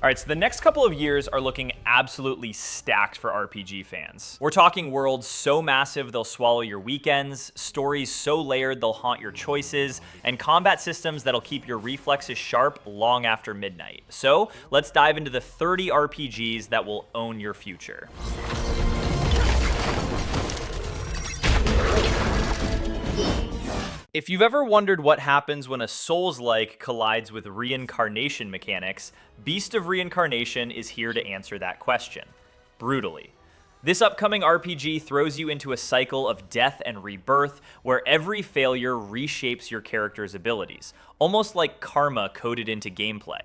All right, so the next couple of years are looking absolutely stacked for RPG fans. We're talking worlds so massive they'll swallow your weekends, stories so layered they'll haunt your choices, and combat systems that'll keep your reflexes sharp long after midnight. So let's dive into the 30 RPGs that will own your future. If you've ever wondered what happens when a Soulslike collides with Reincarnation mechanics, Beast of Reincarnation is here to answer that question, brutally. This upcoming RPG throws you into a cycle of death and rebirth where every failure reshapes your character's abilities, almost like karma coded into gameplay.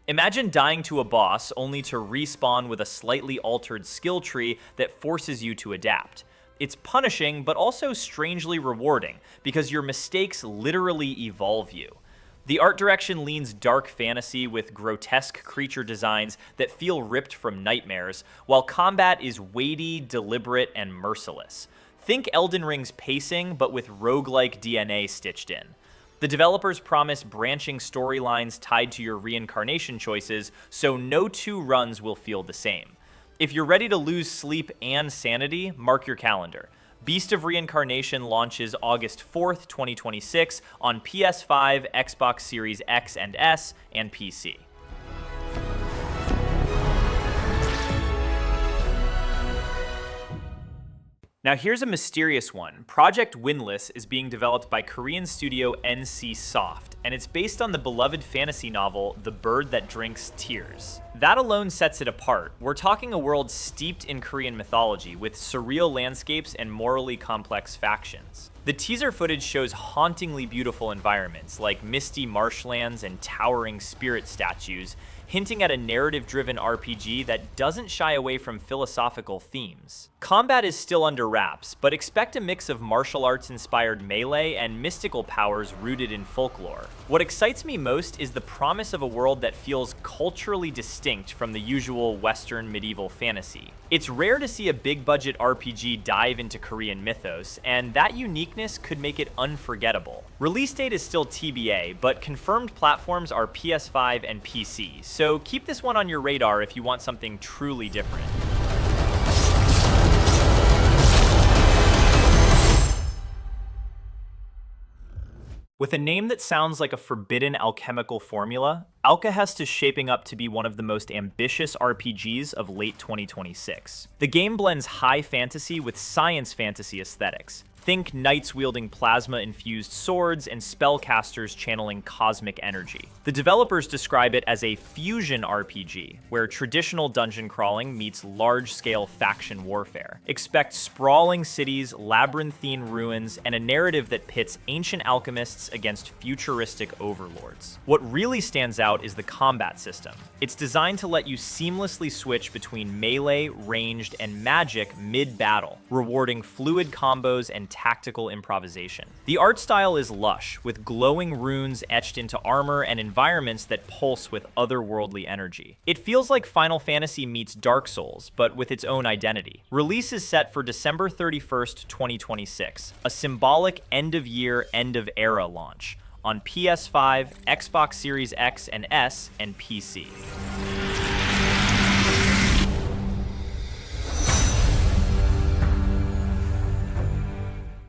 Imagine dying to a boss only to respawn with a slightly altered skill tree that forces you to adapt. It's punishing, but also strangely rewarding, because your mistakes literally evolve you. The art direction leans dark fantasy with grotesque creature designs that feel ripped from nightmares, while combat is weighty, deliberate, and merciless. Think Elden Ring's pacing, but with roguelike DNA stitched in. The developers promise branching storylines tied to your reincarnation choices, so no two runs will feel the same. If you're ready to lose sleep and sanity, mark your calendar. Beast of Reincarnation launches August 4th, 2026 on PS5, Xbox Series X and S, and PC. Now here's a mysterious one. Project Windless is being developed by Korean studio NC Soft, and it's based on the beloved fantasy novel The Bird That Drinks Tears. That alone sets it apart. We're talking a world steeped in Korean mythology, with surreal landscapes and morally complex factions. The teaser footage shows hauntingly beautiful environments, like misty marshlands and towering spirit statues, hinting at a narrative-driven RPG that doesn't shy away from philosophical themes. Combat is still under wraps, but expect a mix of martial arts-inspired melee and mystical powers rooted in folklore. What excites me most is the promise of a world that feels culturally distinct from the usual Western medieval fantasy. It's rare to see a big-budget RPG dive into Korean mythos, and that uniqueness could make it unforgettable. Release date is still TBA, but confirmed platforms are PS5 and PC, so keep this one on your radar if you want something truly different. With a name that sounds like a forbidden alchemical formula, ALKAHEST is shaping up to be one of the most ambitious RPGs of late 2026. The game blends high fantasy with science fantasy aesthetics. Think knights wielding plasma-infused swords and spellcasters channeling cosmic energy. The developers describe it as a fusion RPG, where traditional dungeon crawling meets large-scale faction warfare. Expect sprawling cities, labyrinthine ruins, and a narrative that pits ancient alchemists against futuristic overlords. What really stands out is the combat system. It's designed to let you seamlessly switch between melee, ranged, and magic mid-battle, rewarding fluid combos and tactical improvisation. The art style is lush, with glowing runes etched into armor and environments that pulse with otherworldly energy. It feels like Final Fantasy meets Dark Souls, but with its own identity. Release is set for December 31st, 2026, a symbolic end-of-year, end-of-era launch on PS5, Xbox Series X and S, and PC.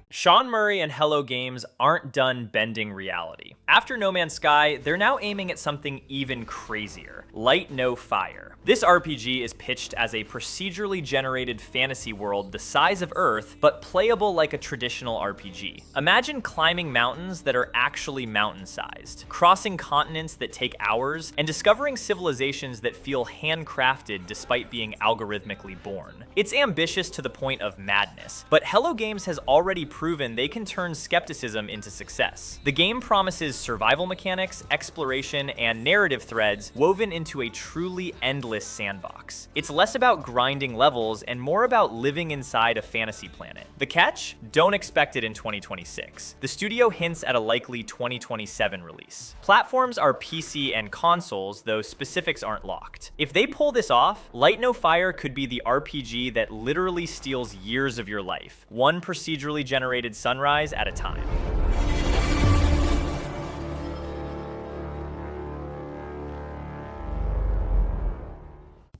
Sean Murray and Hello Games aren't done bending reality. After No Man's Sky, they're now aiming at something even crazier: Light No Fire. This RPG is pitched as a procedurally generated fantasy world the size of Earth, but playable like a traditional RPG. Imagine climbing mountains that are actually mountain-sized, crossing continents that take hours, and discovering civilizations that feel handcrafted despite being algorithmically born. It's ambitious to the point of madness, but Hello Games has already proven they can turn skepticism into success. The game promises survival mechanics, exploration, and narrative threads woven into a truly endless sandbox. It's less about grinding levels and more about living inside a fantasy planet. The catch? Don't expect it in 2026. The studio hints at a likely 2027 release. Platforms are PC and consoles, though specifics aren't locked. If they pull this off, Light No Fire could be the RPG that literally steals years of your life, one procedurally generated sunrise at a time.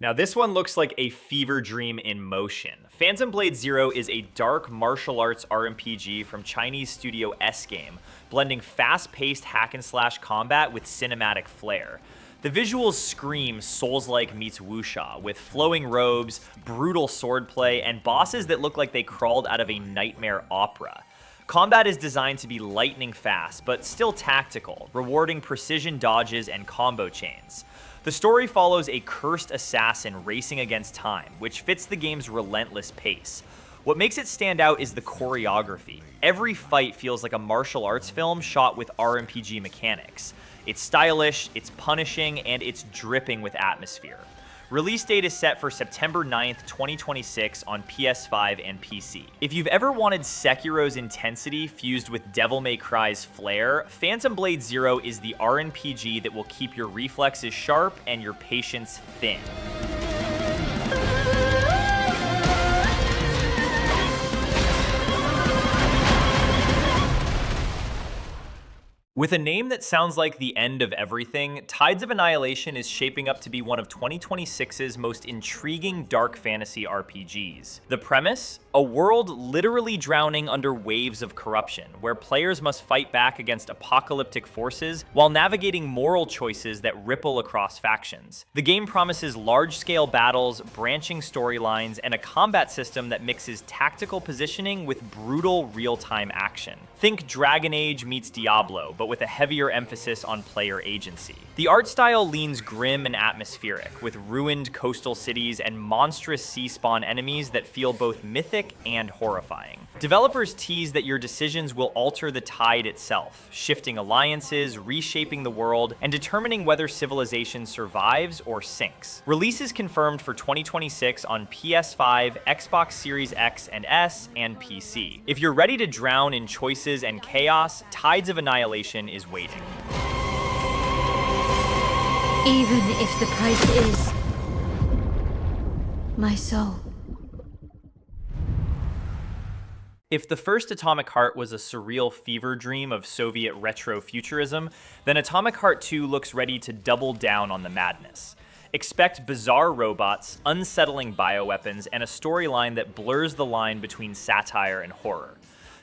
Now this one looks like a fever dream in motion. Phantom Blade Zero is a dark martial arts RPG from Chinese studio S-Game, blending fast-paced hack-and-slash combat with cinematic flair. The visuals scream Soulslike meets wuxia, with flowing robes, brutal swordplay, and bosses that look like they crawled out of a nightmare opera. Combat is designed to be lightning fast, but still tactical, rewarding precision dodges and combo chains. The story follows a cursed assassin racing against time, which fits the game's relentless pace. What makes it stand out is the choreography. Every fight feels like a martial arts film shot with RPG mechanics. It's stylish, it's punishing, and it's dripping with atmosphere. Release date is set for September 9th, 2026 on PS5 and PC. If you've ever wanted Sekiro's intensity fused with Devil May Cry's flair, Phantom Blade Zero is the RPG that will keep your reflexes sharp and your patience thin. With a name that sounds like the end of everything, Tides of Annihilation is shaping up to be one of 2026's most intriguing dark fantasy RPGs. The premise? A world literally drowning under waves of corruption, where players must fight back against apocalyptic forces while navigating moral choices that ripple across factions. The game promises large-scale battles, branching storylines, and a combat system that mixes tactical positioning with brutal real-time action. Think Dragon Age meets Diablo, but with a heavier emphasis on player agency. The art style leans grim and atmospheric, with ruined coastal cities and monstrous sea spawn enemies that feel both mythic and horrifying. Developers tease that your decisions will alter the tide itself, shifting alliances, reshaping the world, and determining whether civilization survives or sinks. Release is confirmed for 2026 on PS5, Xbox Series X and S, and PC. If you're ready to drown in choices and chaos, Tides of Annihilation is waiting. Even if the price is my soul. If the first Atomic Heart was a surreal fever dream of Soviet retro-futurism, then Atomic Heart 2 looks ready to double down on the madness. Expect bizarre robots, unsettling bioweapons, and a storyline that blurs the line between satire and horror.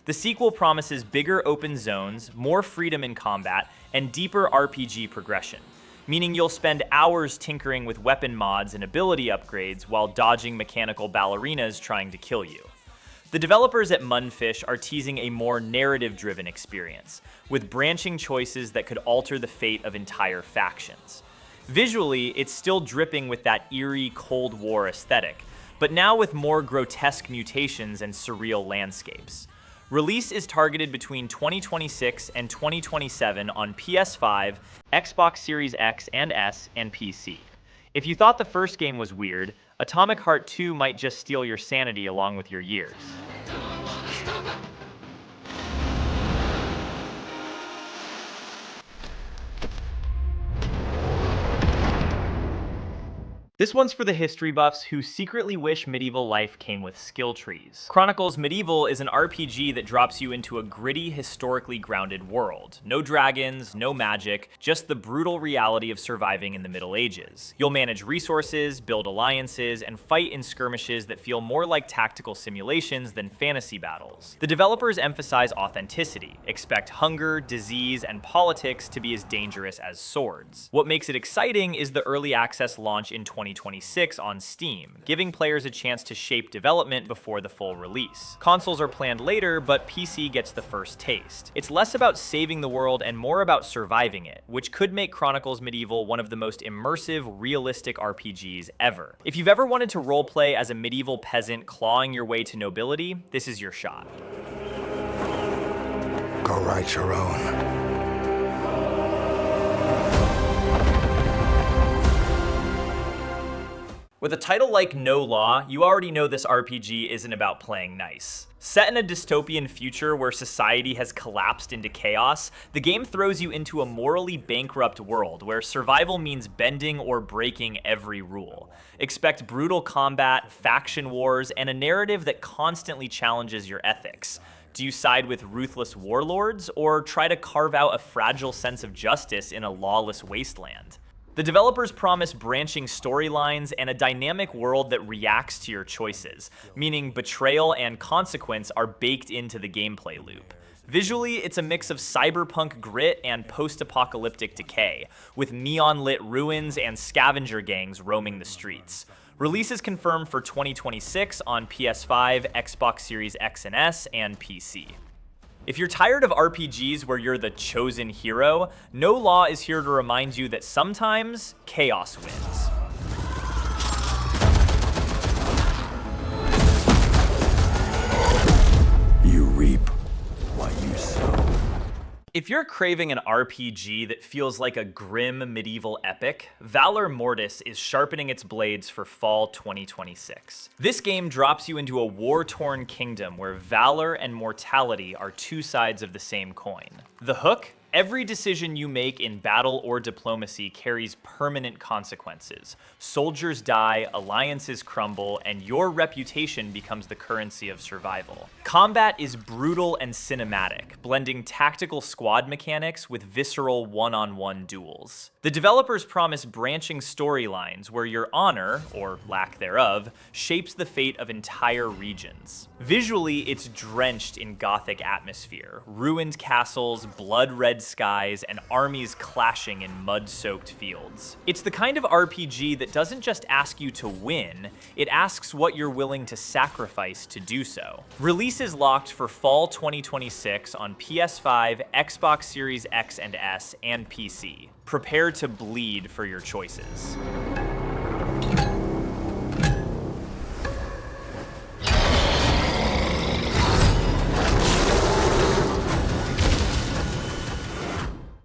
The sequel promises bigger open zones, more freedom in combat, and deeper RPG progression, meaning you'll spend hours tinkering with weapon mods and ability upgrades while dodging mechanical ballerinas trying to kill you. The developers at Munfish are teasing a more narrative-driven experience, with branching choices that could alter the fate of entire factions. Visually, it's still dripping with that eerie Cold War aesthetic, but now with more grotesque mutations and surreal landscapes. Release is targeted between 2026 and 2027 on PS5, Xbox Series X and S, and PC. If you thought the first game was weird, Atomic Heart 2 might just steal your sanity along with your years. This one's for the history buffs who secretly wish medieval life came with skill trees. Chronicles Medieval is an RPG that drops you into a gritty, historically grounded world. No dragons, no magic, just the brutal reality of surviving in the Middle Ages. You'll manage resources, build alliances, and fight in skirmishes that feel more like tactical simulations than fantasy battles. The developers emphasize authenticity. Expect hunger, disease, and politics to be as dangerous as swords. What makes it exciting is the early access launch in 2026 on Steam, giving players a chance to shape development before the full release. Consoles are planned later, but PC gets the first taste. It's less about saving the world and more about surviving it, which could make Chronicles Medieval one of the most immersive, realistic RPGs ever. If you've ever wanted to roleplay as a medieval peasant clawing your way to nobility, this is your shot. Go write your own. With a title like No Law, you already know this RPG isn't about playing nice. Set in a dystopian future where society has collapsed into chaos, the game throws you into a morally bankrupt world where survival means bending or breaking every rule. Expect brutal combat, faction wars, and a narrative that constantly challenges your ethics. Do you side with ruthless warlords, or try to carve out a fragile sense of justice in a lawless wasteland? The developers promise branching storylines and a dynamic world that reacts to your choices, meaning betrayal and consequence are baked into the gameplay loop. Visually, it's a mix of cyberpunk grit and post-apocalyptic decay, with neon-lit ruins and scavenger gangs roaming the streets. Release is confirmed for 2026 on PS5, Xbox Series X and S, and PC. If you're tired of RPGs where you're the chosen hero, No Law is here to remind you that sometimes chaos wins. You reap what you sow. If you're craving an RPG that feels like a grim medieval epic, Valor Mortis is sharpening its blades for fall 2026. This game drops you into a war-torn kingdom where valor and mortality are two sides of the same coin. The hook? Every decision you make in battle or diplomacy carries permanent consequences. Soldiers die, alliances crumble, and your reputation becomes the currency of survival. Combat is brutal and cinematic, blending tactical squad mechanics with visceral one-on-one duels. The developers promise branching storylines where your honor, or lack thereof, shapes the fate of entire regions. Visually, it's drenched in Gothic atmosphere, ruined castles, blood-red skies, and armies clashing in mud-soaked fields. It's the kind of RPG that doesn't just ask you to win, it asks what you're willing to sacrifice to do so. Release is locked for fall 2026 on PS5, Xbox Series X and S, and PC. Prepare to bleed for your choices.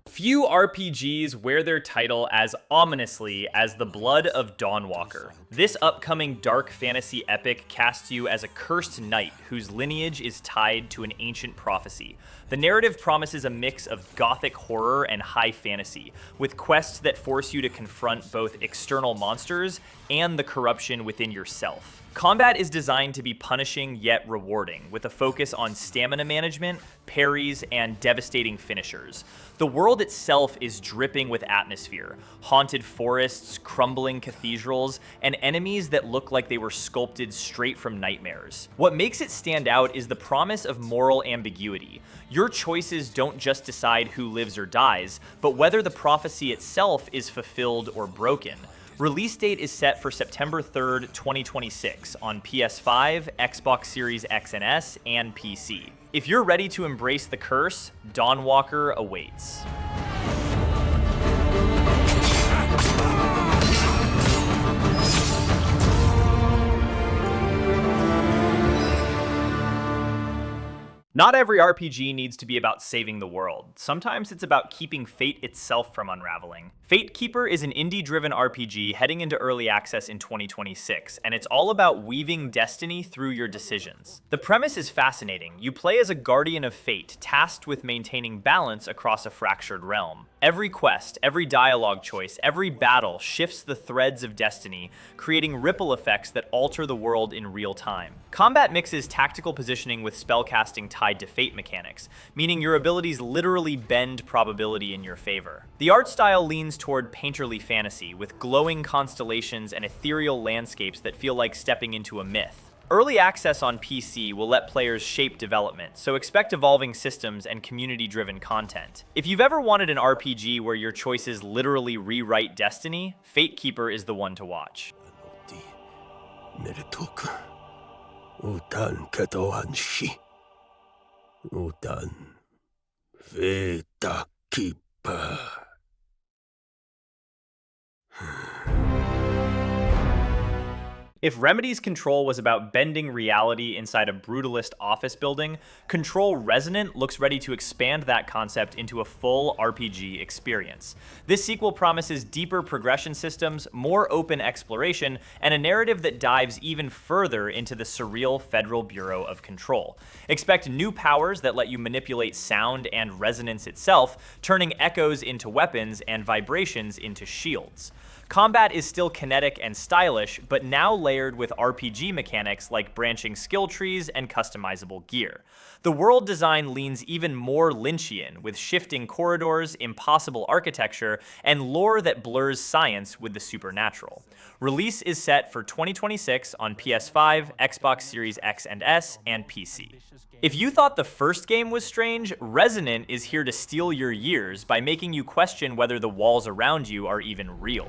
Few RPGs wear their title as ominously as The Blood of Dawnwalker. This upcoming dark fantasy epic casts you as a cursed knight whose lineage is tied to an ancient prophecy. The narrative promises a mix of Gothic horror and high fantasy, with quests that force you to confront both external monsters and the corruption within yourself. Combat is designed to be punishing yet rewarding, with a focus on stamina management, parries, and devastating finishers. The world itself is dripping with atmosphere, haunted forests, crumbling cathedrals, and enemies that look like they were sculpted straight from nightmares. What makes it stand out is the promise of moral ambiguity. Your choices don't just decide who lives or dies, but whether the prophecy itself is fulfilled or broken. Release date is set for September 3rd, 2026 on PS5, Xbox Series X and S, and PC. If you're ready to embrace the curse, Dawnwalker awaits. Not every RPG needs to be about saving the world. Sometimes it's about keeping fate itself from unraveling. Fatekeeper is an indie-driven RPG heading into early access in 2026, and it's all about weaving destiny through your decisions. The premise is fascinating. You play as a guardian of fate, tasked with maintaining balance across a fractured realm. Every quest, every dialogue choice, every battle shifts the threads of destiny, creating ripple effects that alter the world in real time. Combat mixes tactical positioning with spellcasting tied to fate mechanics, meaning your abilities literally bend probability in your favor. The art style leans toward painterly fantasy, with glowing constellations and ethereal landscapes that feel like stepping into a myth. Early access on PC will let players shape development, so expect evolving systems and community-driven content. If you've ever wanted an RPG where your choices literally rewrite destiny, Fatekeeper is the one to watch. If Remedy's Control was about bending reality inside a brutalist office building, Control Resonant looks ready to expand that concept into a full RPG experience. This sequel promises deeper progression systems, more open exploration, and a narrative that dives even further into the surreal Federal Bureau of Control. Expect new powers that let you manipulate sound and resonance itself, turning echoes into weapons and vibrations into shields. Combat is still kinetic and stylish, but now layered with RPG mechanics like branching skill trees and customizable gear. The world design leans even more Lynchian, with shifting corridors, impossible architecture, and lore that blurs science with the supernatural. Release is set for 2026 on PS5, Xbox Series X and S, and PC. If you thought the first game was strange, Resonant is here to steal your years by making you question whether the walls around you are even real.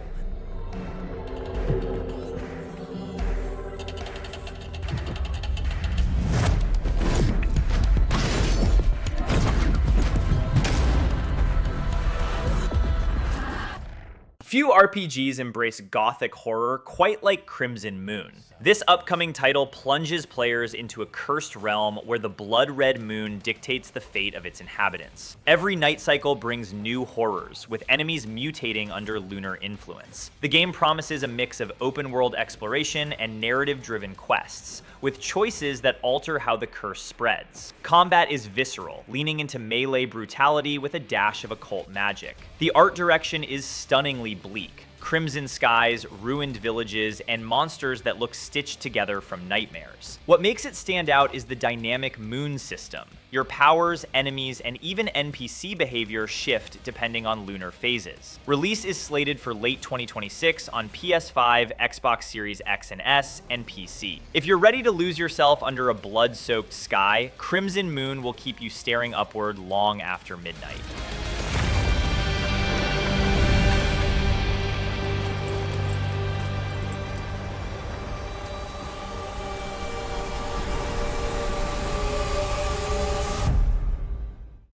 Few RPGs embrace Gothic horror quite like Crimson Moon. This upcoming title plunges players into a cursed realm where the blood-red moon dictates the fate of its inhabitants. Every night cycle brings new horrors, with enemies mutating under lunar influence. The game promises a mix of open-world exploration and narrative-driven quests, with choices that alter how the curse spreads. Combat is visceral, leaning into melee brutality with a dash of occult magic. The art direction is stunningly bleak. Crimson skies, ruined villages, and monsters that look stitched together from nightmares. What makes it stand out is the dynamic moon system. Your powers, enemies, and even NPC behavior shift depending on lunar phases. Release is slated for late 2026 on PS5, Xbox Series X and S, and PC. If you're ready to lose yourself under a blood-soaked sky, Crimson Moon will keep you staring upward long after midnight.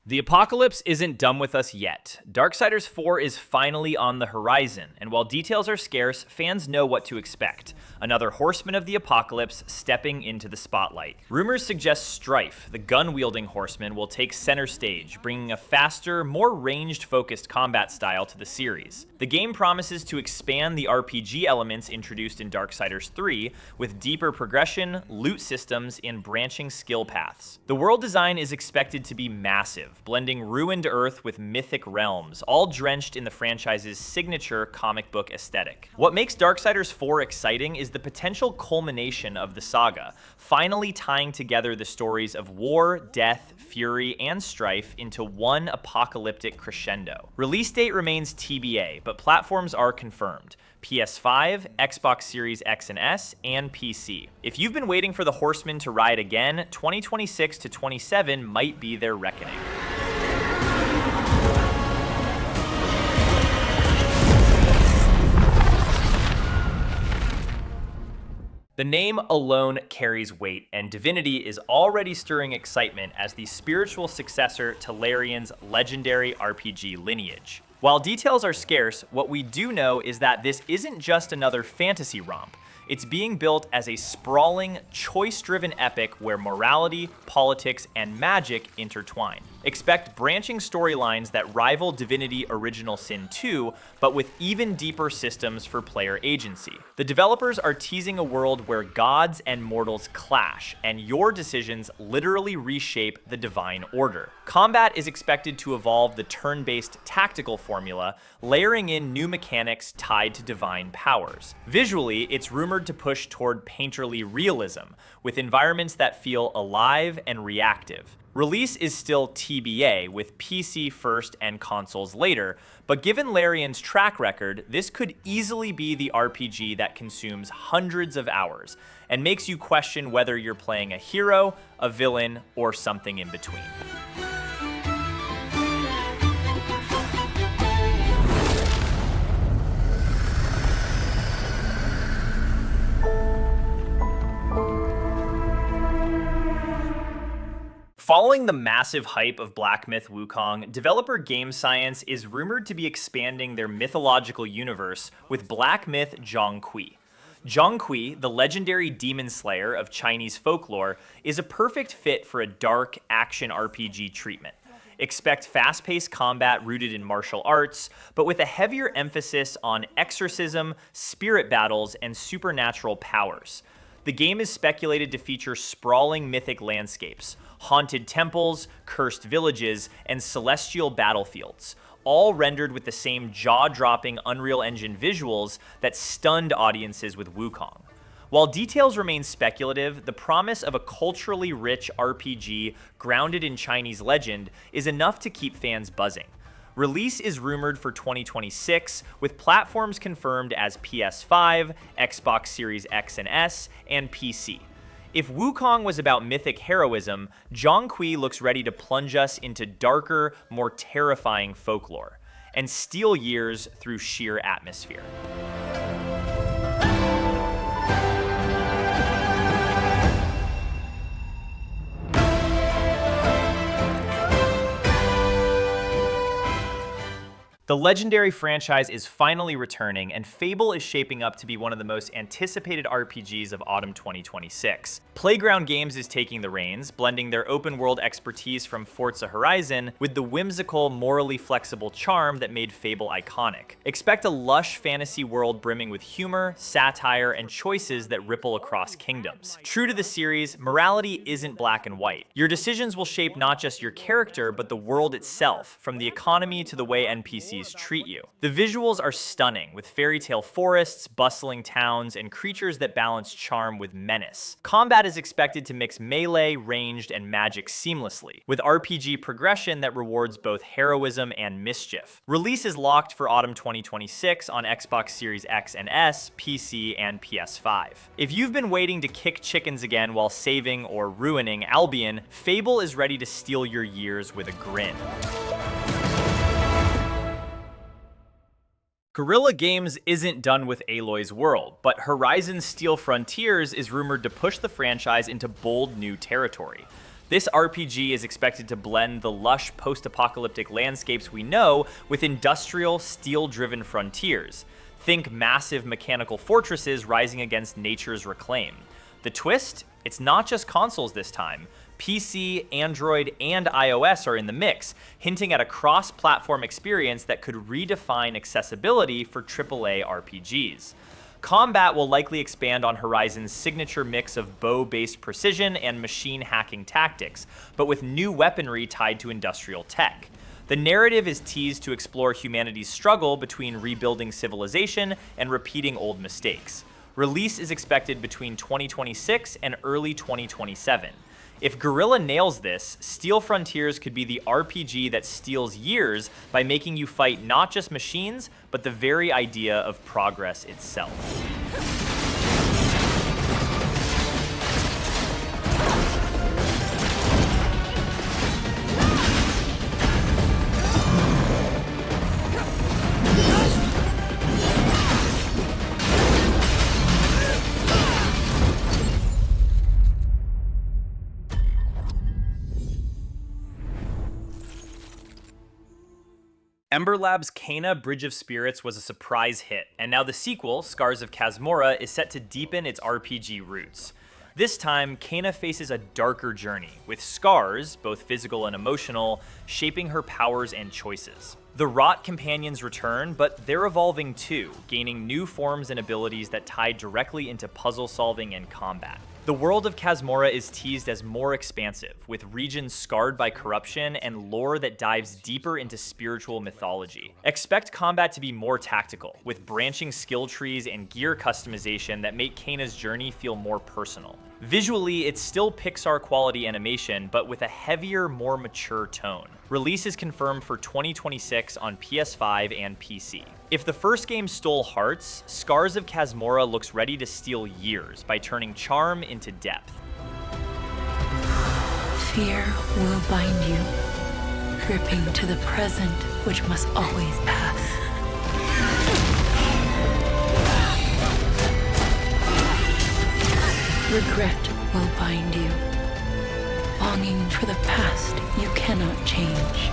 The apocalypse isn't done with us yet. Darksiders 4 is finally on the horizon, and while details are scarce, fans know what to expect. Another horseman of the apocalypse stepping into the spotlight. Rumors suggest Strife, the gun-wielding horseman, will take center stage, bringing a faster, more ranged-focused combat style to the series. The game promises to expand the RPG elements introduced in Darksiders 3, with deeper progression, loot systems, and branching skill paths. The world design is expected to be massive, blending ruined Earth with mythic realms, all drenched in the franchise's signature comic book aesthetic. What makes Darksiders 4 exciting is the potential culmination of the saga, finally tying together the stories of war, death, fury, and strife into one apocalyptic crescendo. Release date remains TBA, but platforms are confirmed: PS5, Xbox Series X and S, and PC. If you've been waiting for the Horsemen to ride again, 2026 to 27 might be their reckoning. The name alone carries weight, and Divinity is already stirring excitement as the spiritual successor to Larian's legendary RPG lineage. While details are scarce, what we do know is that this isn't just another fantasy romp. It's being built as a sprawling, choice-driven epic where morality, politics, and magic intertwine. Expect branching storylines that rival Divinity Original Sin 2, but with even deeper systems for player agency. The developers are teasing a world where gods and mortals clash, and your decisions literally reshape the divine order. Combat is expected to evolve the turn-based tactical formula, layering in new mechanics tied to divine powers. Visually, it's rumored to push toward painterly realism, with environments that feel alive and reactive. Release is still TBA, with PC first and consoles later, but given Larian's track record, this could easily be the RPG that consumes hundreds of hours, and makes you question whether you're playing a hero, a villain, or something in between. Following the massive hype of Black Myth Wukong, developer Game Science is rumored to be expanding their mythological universe with Black Myth Zhongqi. Zhongqi, the legendary demon slayer of Chinese folklore, is a perfect fit for a dark action RPG treatment. Expect fast-paced combat rooted in martial arts, but with a heavier emphasis on exorcism, spirit battles, and supernatural powers. The game is speculated to feature sprawling mythic landscapes, haunted temples, cursed villages, and celestial battlefields, all rendered with the same jaw-dropping Unreal Engine visuals that stunned audiences with Wukong. While details remain speculative, the promise of a culturally rich RPG grounded in Chinese legend is enough to keep fans buzzing. Release is rumored for 2026, with platforms confirmed as PS5, Xbox Series X and S, and PC. If Wukong was about mythic heroism, Zhonghui looks ready to plunge us into darker, more terrifying folklore, and steal years through sheer atmosphere. The legendary franchise is finally returning, and Fable is shaping up to be one of the most anticipated RPGs of autumn 2026. Playground Games is taking the reins, blending their open-world expertise from Forza Horizon with the whimsical, morally flexible charm that made Fable iconic. Expect a lush fantasy world brimming with humor, satire, and choices that ripple across kingdoms. True to the series, morality isn't black and white. Your decisions will shape not just your character, but the world itself, from the economy to the way NPCs treat you. The visuals are stunning, with fairy tale forests, bustling towns, and creatures that balance charm with menace. Combat is expected to mix melee, ranged, and magic seamlessly, with RPG progression that rewards both heroism and mischief. Release is locked for autumn 2026 on Xbox Series X and S, PC, and PS5. If you've been waiting to kick chickens again while saving or ruining Albion, Fable is ready to steal your years with a grin. Guerrilla Games isn't done with Aloy's world, but Horizon Steel Frontiers is rumored to push the franchise into bold new territory. This RPG is expected to blend the lush post-apocalyptic landscapes we know with industrial, steel-driven frontiers. Think massive mechanical fortresses rising against nature's reclaim. The twist? It's not just consoles this time. PC, Android, and iOS are in the mix, hinting at a cross-platform experience that could redefine accessibility for AAA RPGs. Combat will likely expand on Horizon's signature mix of bow-based precision and machine hacking tactics, but with new weaponry tied to industrial tech. The narrative is teased to explore humanity's struggle between rebuilding civilization and repeating old mistakes. Release is expected between 2026 and early 2027. If Guerrilla nails this, Steel Frontiers could be the RPG that steals years by making you fight not just machines, but the very idea of progress itself. Ember Labs' Kena Bridge of Spirits was a surprise hit, and now the sequel, Scars of Kazmora, is set to deepen its RPG roots. This time, Kena faces a darker journey, with scars, both physical and emotional, shaping her powers and choices. The Rot companions return, but they're evolving too, gaining new forms and abilities that tie directly into puzzle solving and combat. The world of Kazmora is teased as more expansive, with regions scarred by corruption and lore that dives deeper into spiritual mythology. Expect combat to be more tactical, with branching skill trees and gear customization that make Kena's journey feel more personal. Visually, it's still Pixar-quality animation, but with a heavier, more mature tone. Release is confirmed for 2026 on PS5 and PC. If the first game stole hearts, Scars of Kazmora looks ready to steal years by turning charm into depth. Fear will bind you, gripping to the present, which must always pass. Regret will bind you, longing for the past you cannot change.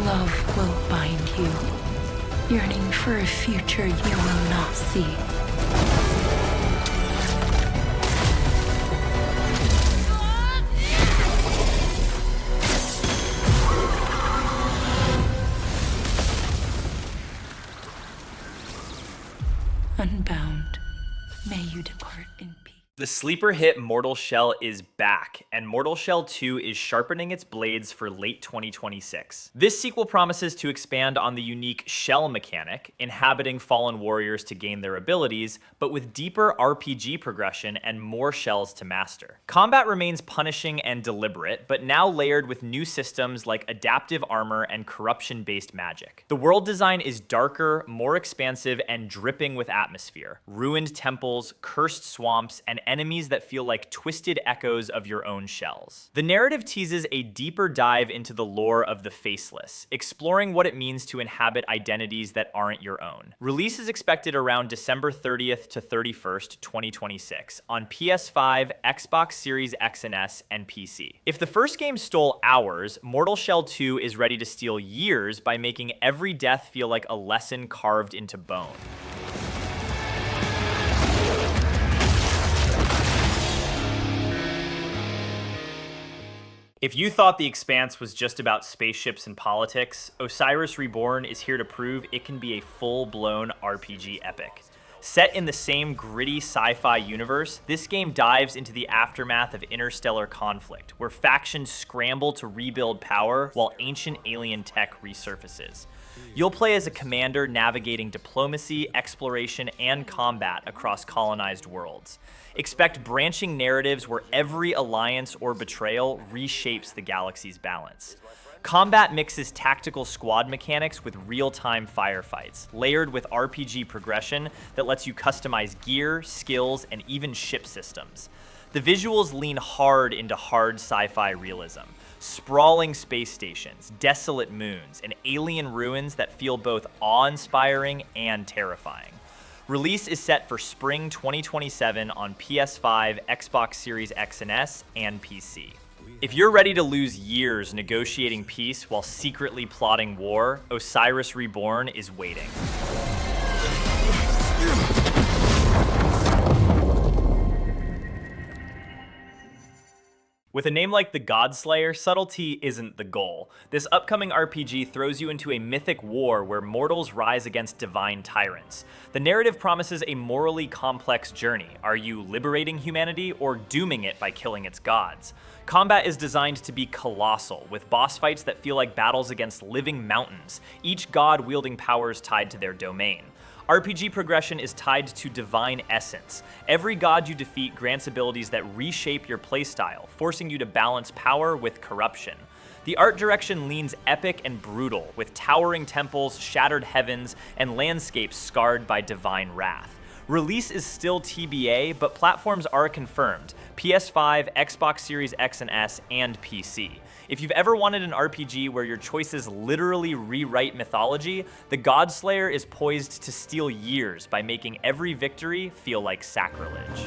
Love will bind you, yearning for a future you will not see. Unbound, may you depart in peace. The sleeper hit Mortal Shell is back, and Mortal Shell 2 is sharpening its blades for late 2026. This sequel promises to expand on the unique shell mechanic, inhabiting fallen warriors to gain their abilities, but with deeper RPG progression and more shells to master. Combat remains punishing and deliberate, but now layered with new systems like adaptive armor and corruption-based magic. The world design is darker, more expansive, and dripping with atmosphere. Ruined temples, cursed swamps, and enemies that feel like twisted echoes of your own shells. The narrative teases a deeper dive into the lore of the Faceless, exploring what it means to inhabit identities that aren't your own. Release is expected around December 30th to 31st, 2026 on PS5, Xbox Series X and S, and PC. If the first game stole hours, Mortal Shell 2 is ready to steal years by making every death feel like a lesson carved into bone. If you thought The Expanse was just about spaceships and politics, Osiris Reborn is here to prove it can be a full-blown RPG epic. Set in the same gritty sci-fi universe, this game dives into the aftermath of interstellar conflict, where factions scramble to rebuild power while ancient alien tech resurfaces. You'll play as a commander navigating diplomacy, exploration, and combat across colonized worlds. Expect branching narratives where every alliance or betrayal reshapes the galaxy's balance. Combat mixes tactical squad mechanics with real-time firefights, layered with RPG progression that lets you customize gear, skills, and even ship systems. The visuals lean hard into hard sci-fi realism. Sprawling space stations, desolate moons, and alien ruins that feel both awe-inspiring and terrifying. Release is set for spring 2027 on PS5, Xbox Series X and S, and PC. If you're ready to lose years negotiating peace while secretly plotting war, Osiris Reborn is waiting. With a name like the Godslayer, subtlety isn't the goal. This upcoming RPG throws you into a mythic war where mortals rise against divine tyrants. The narrative promises a morally complex journey. Are you liberating humanity or dooming it by killing its gods? Combat is designed to be colossal, with boss fights that feel like battles against living mountains, each god wielding powers tied to their domain. RPG progression is tied to divine essence. Every god you defeat grants abilities that reshape your playstyle, forcing you to balance power with corruption. The art direction leans epic and brutal, with towering temples, shattered heavens, and landscapes scarred by divine wrath. Release is still TBA, but platforms are confirmed: PS5, Xbox Series X and S, and PC. If you've ever wanted an RPG where your choices literally rewrite mythology, the Godslayer is poised to steal years by making every victory feel like sacrilege.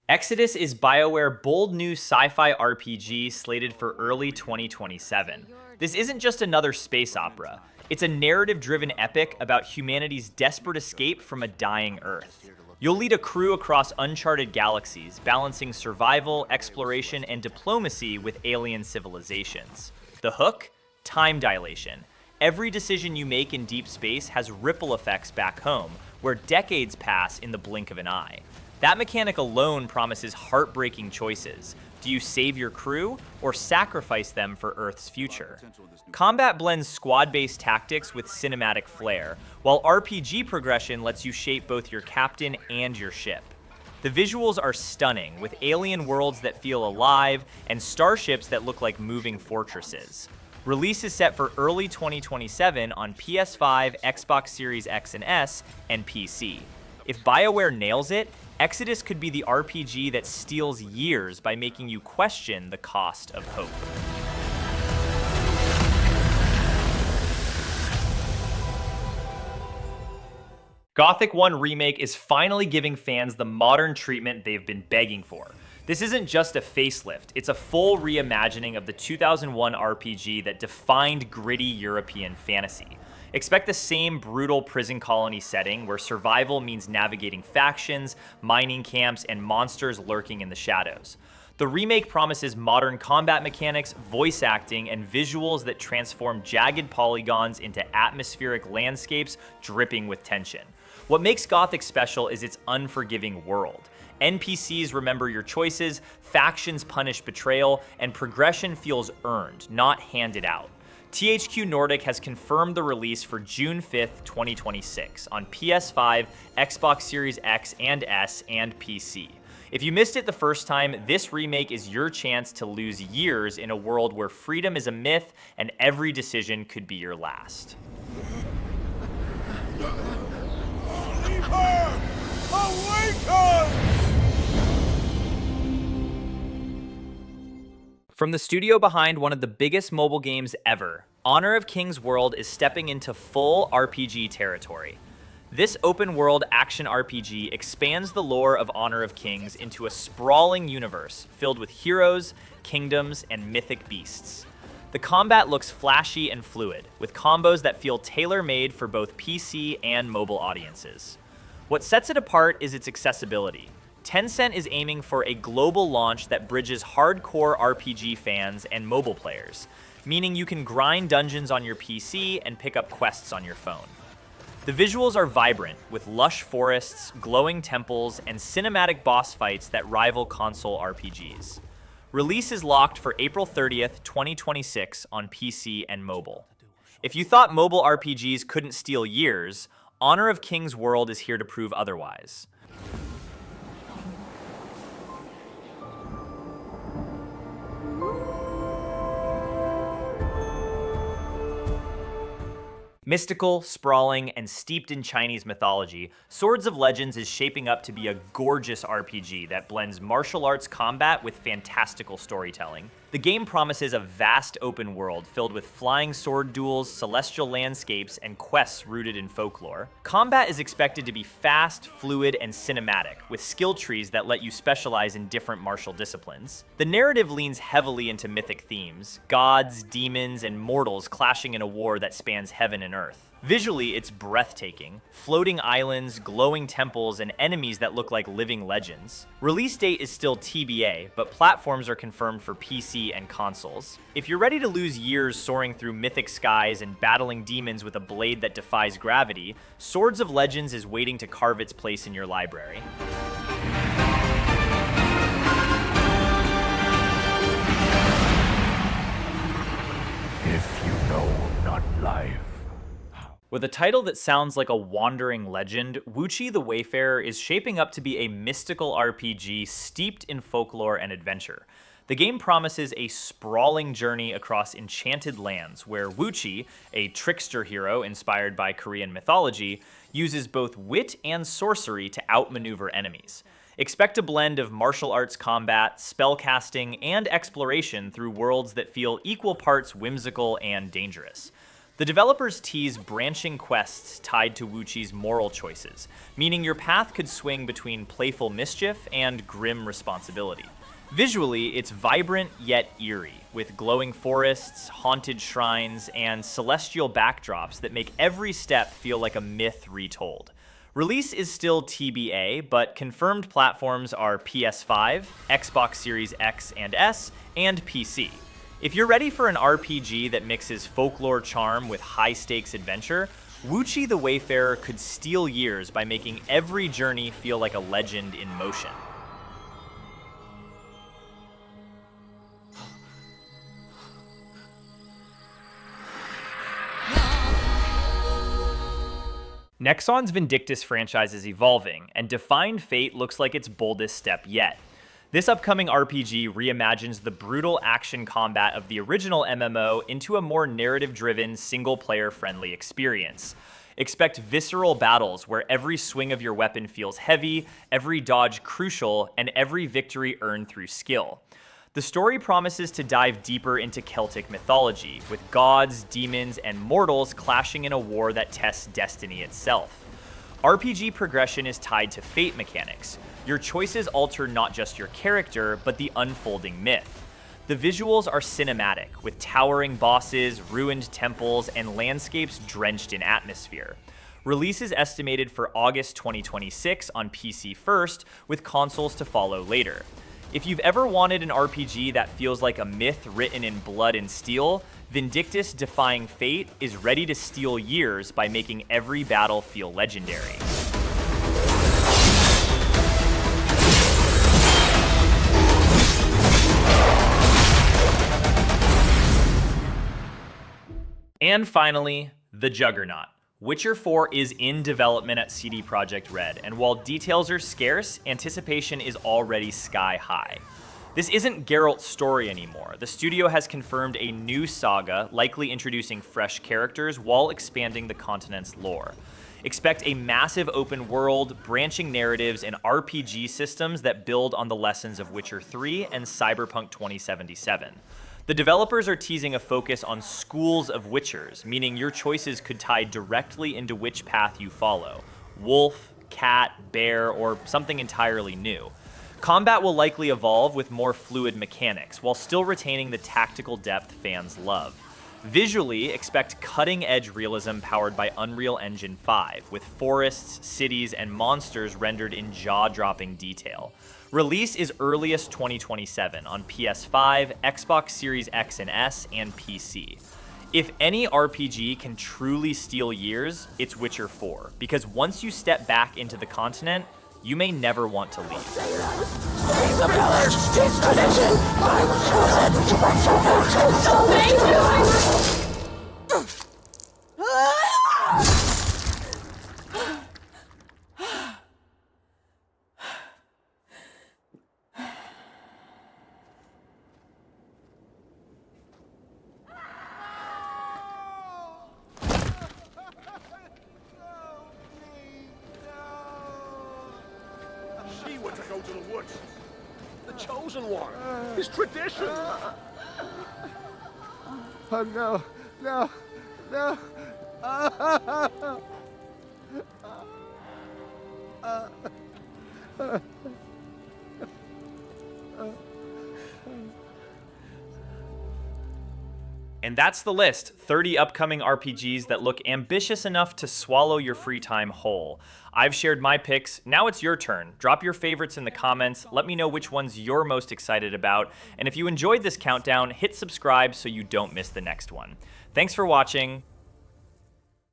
Exodus is BioWare's bold new sci-fi RPG slated for early 2027. This isn't just another space opera. It's a narrative-driven epic about humanity's desperate escape from a dying Earth. You'll lead a crew across uncharted galaxies, balancing survival, exploration, and diplomacy with alien civilizations. The hook? Time dilation. Every decision you make in deep space has ripple effects back home, where decades pass in the blink of an eye. That mechanic alone promises heartbreaking choices. Do you save your crew or sacrifice them for Earth's future? Combat blends squad-based tactics with cinematic flair, while RPG progression lets you shape both your captain and your ship. The visuals are stunning, with alien worlds that feel alive and starships that look like moving fortresses. Release is set for early 2027 on PS5, Xbox Series X and S, and PC. If BioWare nails it, Exodus could be the RPG that steals years by making you question the cost of hope. Gothic 1 Remake is finally giving fans the modern treatment they've been begging for. This isn't just a facelift, it's a full reimagining of the 2001 RPG that defined gritty European fantasy. Expect the same brutal prison colony setting where survival means navigating factions, mining camps, and monsters lurking in the shadows. The remake promises modern combat mechanics, voice acting, and visuals that transform jagged polygons into atmospheric landscapes dripping with tension. What makes Gothic special is its unforgiving world. NPCs remember your choices, factions punish betrayal, and progression feels earned, not handed out. THQ Nordic has confirmed the release for June 5th, 2026 on PS5, Xbox Series X and S, and PC. If you missed it the first time, this remake is your chance to lose years in a world where freedom is a myth and every decision could be your last. Leave her! Awaken! From the studio behind one of the biggest mobile games ever, Honor of Kings World is stepping into full RPG territory. This open-world action RPG expands the lore of Honor of Kings into a sprawling universe filled with heroes, kingdoms, and mythic beasts. The combat looks flashy and fluid, with combos that feel tailor-made for both PC and mobile audiences. What sets it apart is its accessibility. Tencent is aiming for a global launch that bridges hardcore RPG fans and mobile players, meaning you can grind dungeons on your PC and pick up quests on your phone. The visuals are vibrant, with lush forests, glowing temples, and cinematic boss fights that rival console RPGs. Release is locked for April 30th, 2026 on PC and mobile. If you thought mobile RPGs couldn't steal years, Honor of Kings World is here to prove otherwise. Mystical, sprawling, and steeped in Chinese mythology, Swords of Legends is shaping up to be a gorgeous RPG that blends martial arts combat with fantastical storytelling. The game promises a vast open world filled with flying sword duels, celestial landscapes, and quests rooted in folklore. Combat is expected to be fast, fluid, and cinematic, with skill trees that let you specialize in different martial disciplines. The narrative leans heavily into mythic themes, gods, demons, and mortals clashing in a war that spans heaven and earth. Visually, it's breathtaking. Floating islands, glowing temples, and enemies that look like living legends. Release date is still TBA, but platforms are confirmed for PC and consoles. If you're ready to lose years soaring through mythic skies and battling demons with a blade that defies gravity, Swords of Legends is waiting to carve its place in your library. If you know not life. With a title that sounds like a wandering legend, Wuchi the Wayfarer is shaping up to be a mystical RPG steeped in folklore and adventure. The game promises a sprawling journey across enchanted lands where Wuchi, a trickster hero inspired by Korean mythology, uses both wit and sorcery to outmaneuver enemies. Expect a blend of martial arts combat, spellcasting, and exploration through worlds that feel equal parts whimsical and dangerous. The developers tease branching quests tied to Wuchi's moral choices, meaning your path could swing between playful mischief and grim responsibility. Visually, it's vibrant yet eerie, with glowing forests, haunted shrines, and celestial backdrops that make every step feel like a myth retold. Release is still TBA, but confirmed platforms are PS5, Xbox Series X and S, and PC. If you're ready for an RPG that mixes folklore charm with high-stakes adventure, Wuchi the Wayfarer could steal years by making every journey feel like a legend in motion. Nexon's Vindictus franchise is evolving, and Defined Fate looks like its boldest step yet. This upcoming RPG reimagines the brutal action combat of the original MMO into a more narrative-driven, single-player-friendly experience. Expect visceral battles where every swing of your weapon feels heavy, every dodge crucial, and every victory earned through skill. The story promises to dive deeper into Celtic mythology, with gods, demons, and mortals clashing in a war that tests destiny itself. RPG progression is tied to fate mechanics. Your choices alter not just your character, but the unfolding myth. The visuals are cinematic, with towering bosses, ruined temples, and landscapes drenched in atmosphere. Release is estimated for August 2026 on PC first, with consoles to follow later. If you've ever wanted an RPG that feels like a myth written in blood and steel, Vindictus Defying Fate is ready to steal years by making every battle feel legendary. And finally, the Juggernaut. Witcher 4 is in development at CD Projekt Red, and while details are scarce, anticipation is already sky high. This isn't Geralt's story anymore. The studio has confirmed a new saga, likely introducing fresh characters while expanding the continent's lore. Expect a massive open world, branching narratives, and RPG systems that build on the lessons of Witcher 3 and Cyberpunk 2077. The developers are teasing a focus on schools of Witchers, meaning your choices could tie directly into which path you follow: wolf, cat, bear, or something entirely new. Combat will likely evolve with more fluid mechanics, while still retaining the tactical depth fans love. Visually, expect cutting-edge realism powered by Unreal Engine 5, with forests, cities, and monsters rendered in jaw-dropping detail. Release is earliest 2027 on PS5, Xbox Series X and S, and PC. If any RPG can truly steal years, it's Witcher 4, because once you step back into the continent, you may never want to leave. She wants to go to the woods. The chosen one. His tradition. Oh no, no, no. And that's the list, 30 upcoming RPGs that look ambitious enough to swallow your free time whole. I've shared my picks, now it's your turn. Drop your favorites in the comments, let me know which ones you're most excited about, and if you enjoyed this countdown, hit subscribe so you don't miss the next one. Thanks for watching.